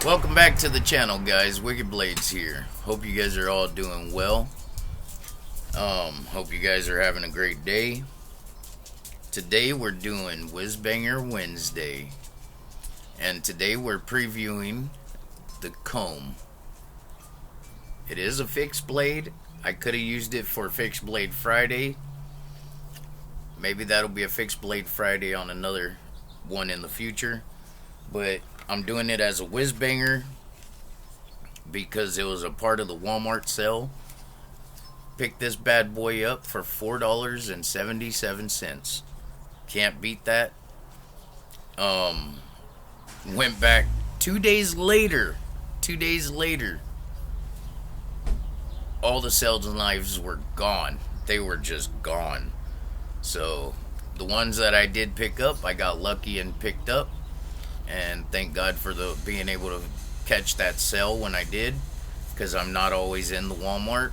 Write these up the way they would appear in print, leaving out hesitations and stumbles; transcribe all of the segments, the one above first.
Welcome back to the channel, guys. Wicked Blades here. Hope you guys are all doing well. Hope you guys are having a great day. Today we're doing Wizzbanger Wednesday. And today we're previewing the comb. It is a fixed blade. I could have used it for Fixed Blade Friday. Maybe that'll be a Fixed Blade Friday on another one in the future. But I'm doing it as a Wizzbanger because it was a part of the Walmart sale. Picked this bad boy up for $4.77. Can't beat that. Went back 2 days later. 2 days later, all the sales knives were gone. They were just gone. So the ones that I did pick up, I got lucky and picked up. And thank God for being able to catch that sale when I did, because I'm not always in the Walmart.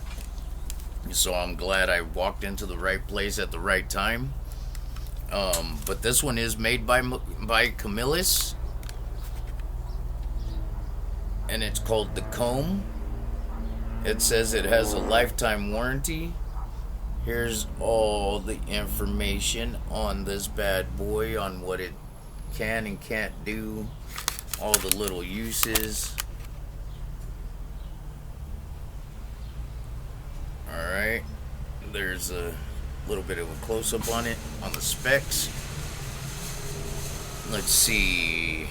So I'm glad I walked into the right place at the right time. But this one is made by Camillus, and it's called the Comb. It says it has a lifetime warranty. Here's all the information on this bad boy, on what it can and can't do, all the little uses. Alright, there's a little bit of a close-up on it, on the specs. Let's see.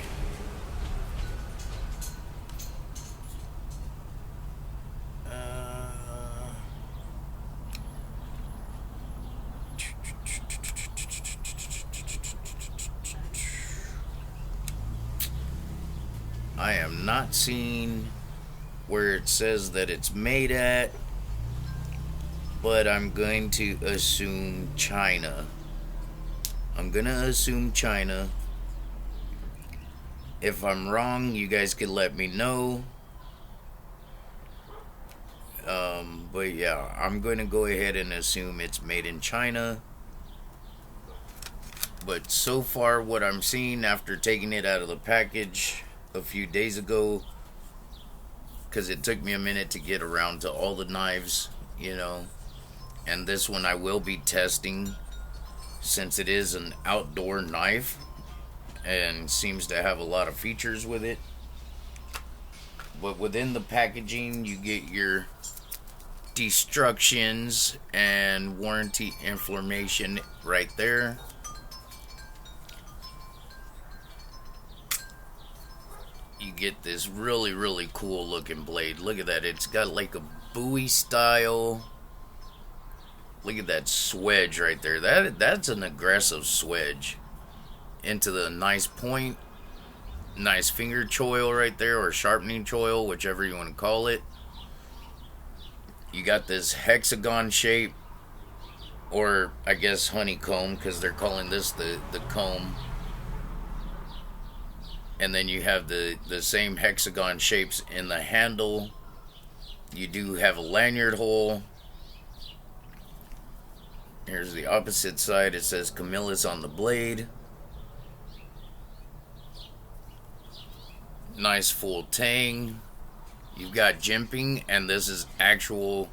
I am not seeing where it says that it's made at, but I'm going to assume China. I'm gonna assume China. If I'm wrong, you guys can let me know. But yeah, I'm going to go ahead and assume it's made in China. But so far, what I'm seeing after taking it out of the package a few days ago, because it took me a minute to get around to all the knives, you know, and this one I will be testing since it is an outdoor knife and seems to have a lot of features with it. But within the packaging, you get your destructions and warranty information right there. You get this really cool looking blade. Look at that. It's got like a Bowie style. Look at that swedge right there. That's an aggressive swedge into the nice point. Nice finger choil right there, or sharpening choil, whichever you want to call it. You got this hexagon shape, or I guess honeycomb, because they're calling this the comb. And then you have the same hexagon shapes in the handle. You do have a lanyard hole. Here's the opposite side. It says Camillus on the blade. Nice full tang. You've got jimping, and this is actual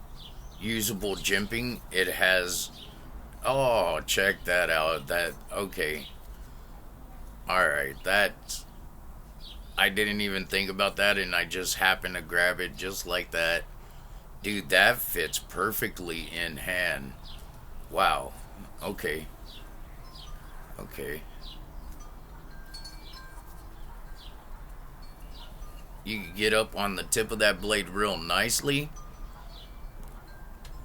usable jimping. It has... Oh, check that out. Okay. Alright, that's... I didn't even think about that, and I just happened to grab it just like that. Dude, that fits perfectly in hand. Wow. Okay. Okay. You can get up on the tip of that blade real nicely.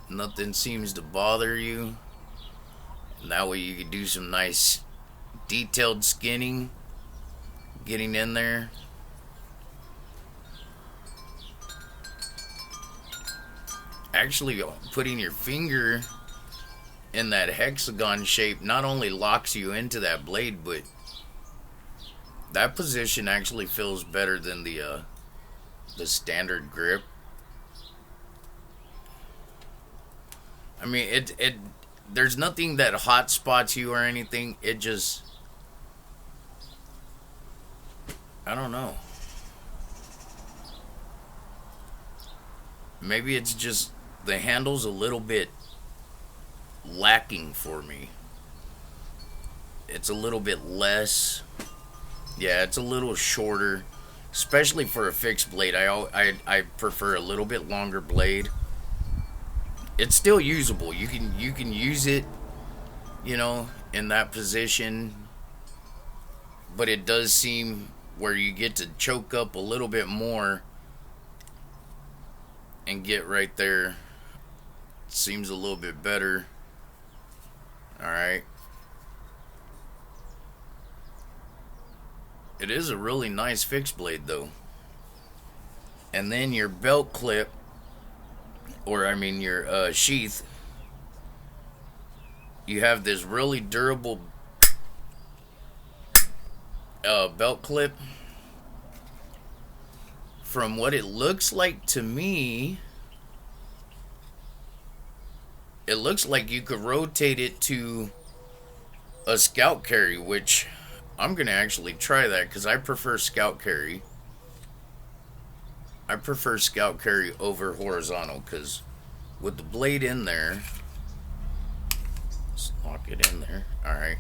Nothing seems to bother you. And that way you can do some nice detailed skinning. Getting in there. Actually, putting your finger in that hexagon shape not only locks you into that blade, but that position actually feels better than the standard grip. I mean, it there's nothing that hot spots you or anything. It just, I don't know. Maybe it's just the handle's a little bit lacking for me. It's a little bit less. Yeah, it's a little shorter, especially for a fixed blade. I prefer a little bit longer blade. It's still usable. You can use it, in that position, but it does seem where you get to choke up a little bit more and get right there. It seems a little bit better. All right. It is a really nice fixed blade though. And then your belt clip, or I mean your sheath, you have this really durable belt clip. From what it looks like to me, it looks like you could rotate it to a scout carry, which I'm going to actually try that because I prefer scout carry. I prefer scout carry over horizontal because with the blade in there, let's lock it in there. All right.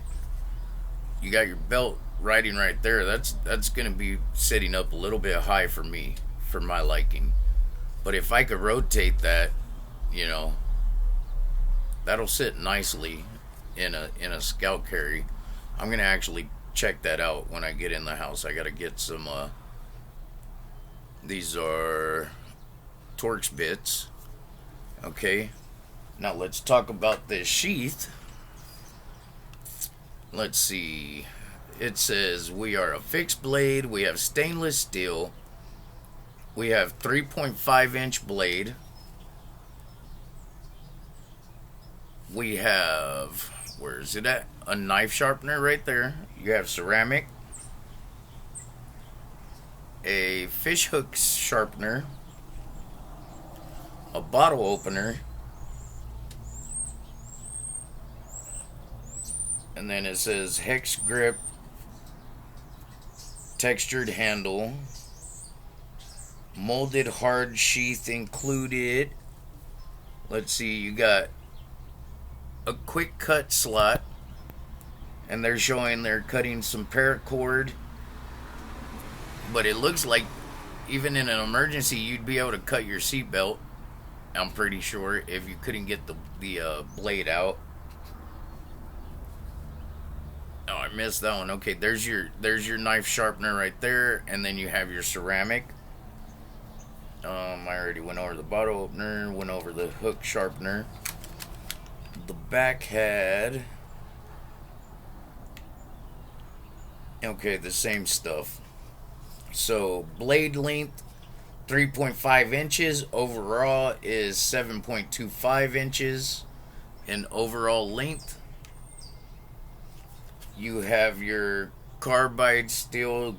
You got your belt riding right there. That's going to be sitting up a little bit high for me, for my liking. But if I could rotate that, that'll sit nicely in a scout carry. I'm going to actually check that out when I get in the house. I got to get some these are Torx bits. Okay. Now let's talk about this sheath. Let's see. It says we are a fixed blade. We have stainless steel. We have 3.5-inch blade. We have, where is it at? A knife sharpener right there. You have ceramic. A fish hook sharpener. A bottle opener. And then it says hex grip, textured handle, molded hard sheath included. Let's see, you got a quick cut slot, and they're showing they're cutting some paracord, but it looks like even in an emergency you'd be able to cut your seatbelt, I'm pretty sure, if you couldn't get the blade out. Oh, I missed that one. Okay, there's your knife sharpener right there, and then you have your ceramic. I already went over the bottle opener, went over the hook sharpener. The back had, okay, the same stuff. So blade length 3.5 inches, overall is 7.25 inches in overall length. You have your carbide steel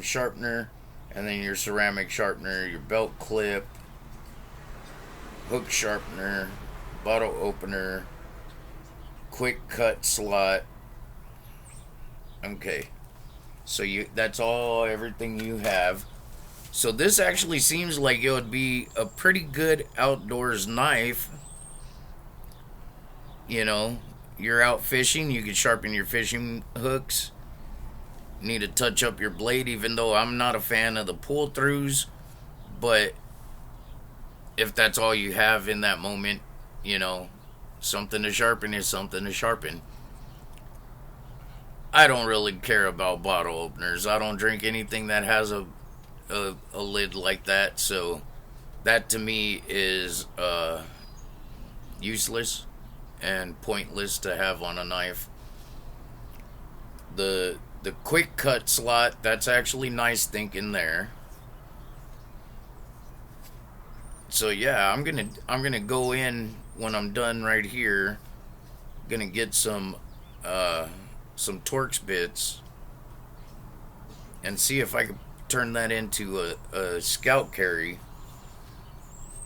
sharpener, and then your ceramic sharpener, your belt clip, hook sharpener, bottle opener, quick cut slot. Okay, so that's everything you have. So this actually seems like it would be a pretty good outdoors knife. You're out fishing, you can sharpen your fishing hooks. Need to touch up your blade, even though I'm not a fan of the pull throughs, but if that's all you have in that moment, something to sharpen is something to sharpen. I don't really care about bottle openers. I don't drink anything that has a lid like that, so that to me is useless and pointless to have on a knife. The quick cut slot, that's actually nice thinking there. So yeah, I'm gonna go in when I'm done right here. Gonna get some Torx bits and see if I can turn that into a scout carry,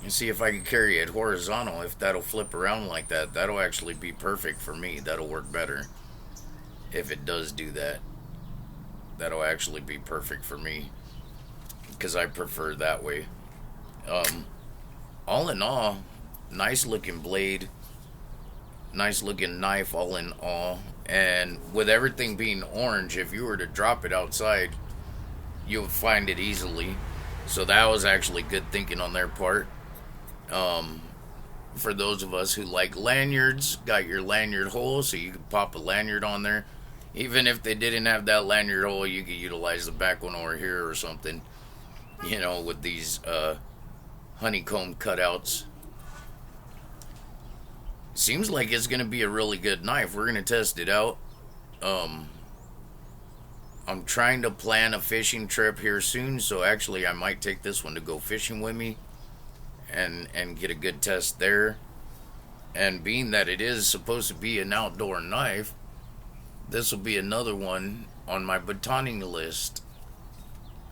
and see if I can carry it horizontal. If that'll flip around like that, that'll actually be perfect for me. That'll work better if it does do that. That'll actually be perfect for me because I prefer that way. all in all, nice looking blade, nice looking knife, all in all. And with everything being orange, if you were to drop it outside, you would find it easily. So that was actually good thinking on their part. For those of us who like lanyards, got your lanyard hole so you could pop a lanyard on there. Even if they didn't have that lanyard hole, you could utilize the back one over here or something. With these honeycomb cutouts. Seems like it's gonna be a really good knife. We're gonna test it out. I'm trying to plan a fishing trip here soon, so actually I might take this one to go fishing with me and get a good test there. And being that it is supposed to be an outdoor knife, this will be another one on my batoning list.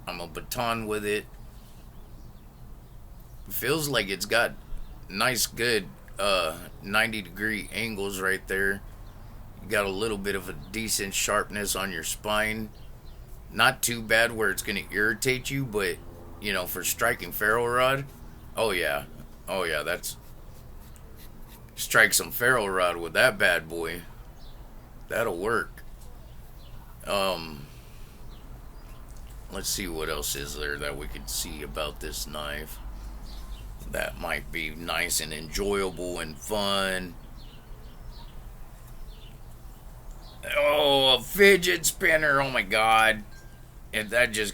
I'm a baton with it. Feels like it's got nice, good 90-degree angles right there. You got a little bit of a decent sharpness on your spine. Not too bad where it's going to irritate you, but, for striking ferro rod, oh yeah, that's... Strike some ferro rod with that bad boy. That'll work. Let's see what else is there that we could see about this knife that might be nice and enjoyable and fun. Oh, a fidget spinner. Oh my god. If that just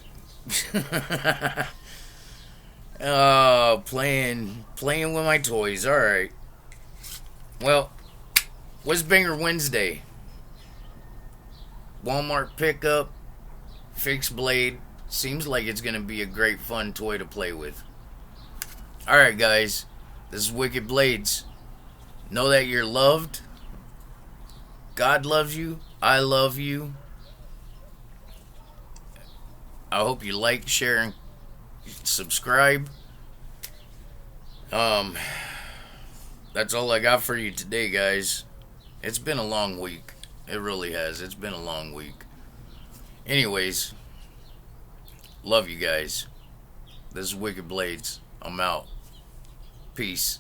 oh, playing with my toys. All right. Well, Wizzbanger Wednesday. Walmart pickup, fixed blade. Seems like it's going to be a great fun toy to play with. Alright guys, this is Wicked Blades. Know that you're loved. God loves you. I love you. I hope you like, share, and subscribe. That's all I got for you today, guys. It's been a long week. It really has. It's been a long week. Anyways, love you guys. This is Wicked Blades. I'm out. Peace.